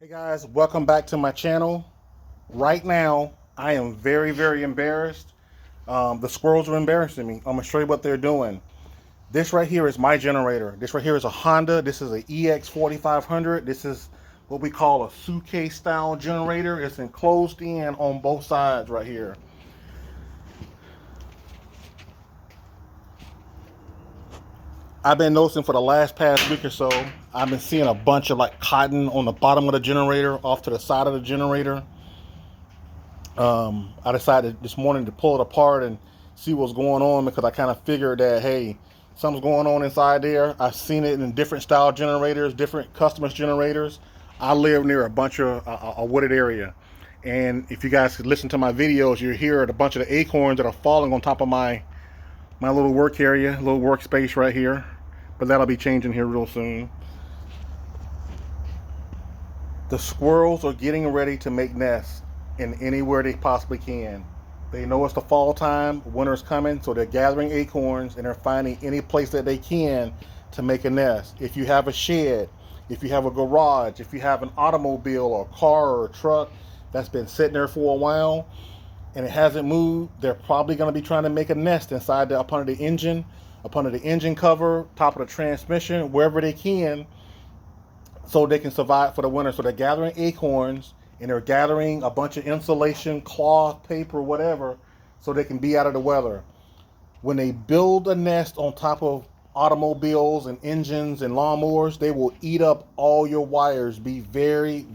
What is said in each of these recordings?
Hey guys, welcome back to my channel. Right now, I am very embarrassed. The squirrels are embarrassing me. I'm gonna show you what they're doing. This right here is my generator. This right here is a Honda. This is an EX4500. This is what we call a suitcase style generator. It's enclosed in on both sides right here. I've been noticing for the past week or so, I've been seeing a bunch of like cotton on the bottom of the generator, off to the side of the generator. I decided this morning to pull it apart and see what's going on because I kind of figured that, hey, something's going on inside there. I've seen it in different style generators, different customers generators. I live near a bunch of a wooded area. And if you guys could listen to my videos, you hear a bunch of the acorns that are falling on top of my little work area, little workspace right here. But that'll be changing here real soon. The squirrels are getting ready to make nests in anywhere they possibly can. They know it's the fall time, winter's coming, so they're gathering acorns and they're finding any place that they can to make a nest. If you have a shed, if you have a garage, if you have an automobile or a car or a truck that's been sitting there for a while and it hasn't moved, they're probably going to be trying to make a nest inside up under the engine cover, top of the transmission, wherever they can, so they can survive for the winter. So they're gathering acorns and they're gathering a bunch of insulation, cloth, paper, whatever, so they can be out of the weather. When they build a nest on top of automobiles and engines and lawnmowers, they will eat up all your wires. Be very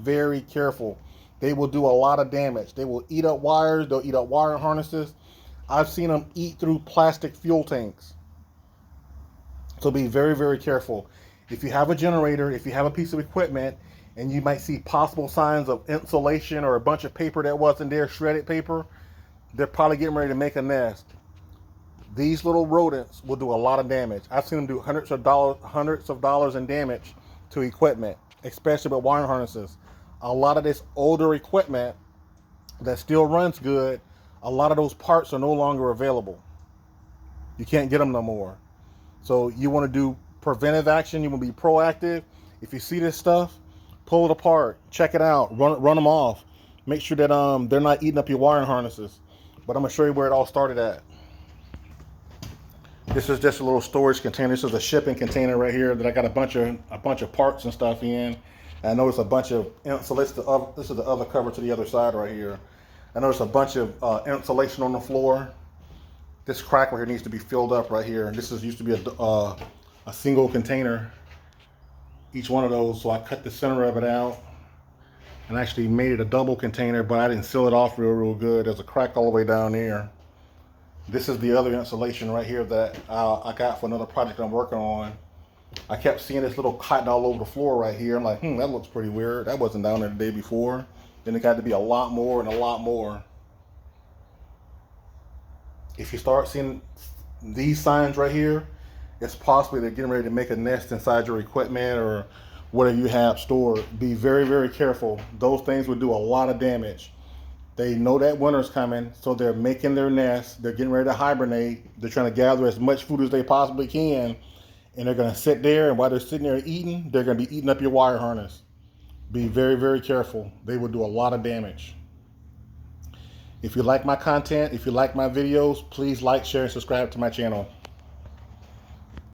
careful. They will do a lot of damage. They will eat up wires. They'll eat up wire harnesses. I've seen them eat through plastic fuel tanks. So be very careful. If you have a generator, if you have a piece of equipment, and you might see possible signs of insulation or a bunch of paper that wasn't there, shredded paper, they're probably getting ready to make a nest. These little rodents will do a lot of damage. I've seen them do hundreds of dollars in damage to equipment, especially with wire harnesses. A lot of this older equipment that still runs good, a lot of those parts are no longer available. You can't get them no more. So you want to do preventive action. You want to be proactive. If you see this stuff, pull it apart, check it out, run them off. Make sure that they're not eating up your wiring harnesses. But I'm gonna show you where it all started at. This is just a little storage container. This is a shipping container right here that I got a bunch of parts and stuff in. And I noticed a bunch of insulation. This is the other cover to the other side right here. I noticed a bunch of insulation on the floor. This crack right here needs to be filled up right here. This used to be a single container, each one of those. So I cut the center of it out and actually made it a double container, but I didn't seal it off real good. There's a crack all the way down there. This is the other insulation right here that I got for another project I'm working on. I kept seeing this little cotton all over the floor right here. I'm like, that looks pretty weird. That wasn't down there the day before. Then it got to be a lot more and a lot more. If you start seeing these signs right here, it's possibly they're getting ready to make a nest inside your equipment or whatever you have stored. Be very careful. Those things will do a lot of damage. They know that winter's coming, so they're making their nest. They're getting ready to hibernate. They're trying to gather as much food as they possibly can, and they're going to sit there, and while they're sitting there eating, they're going to be eating up your wire harness. Be very careful. They will do a lot of damage. If you like my content, if you like my videos, please like, share, and subscribe to my channel.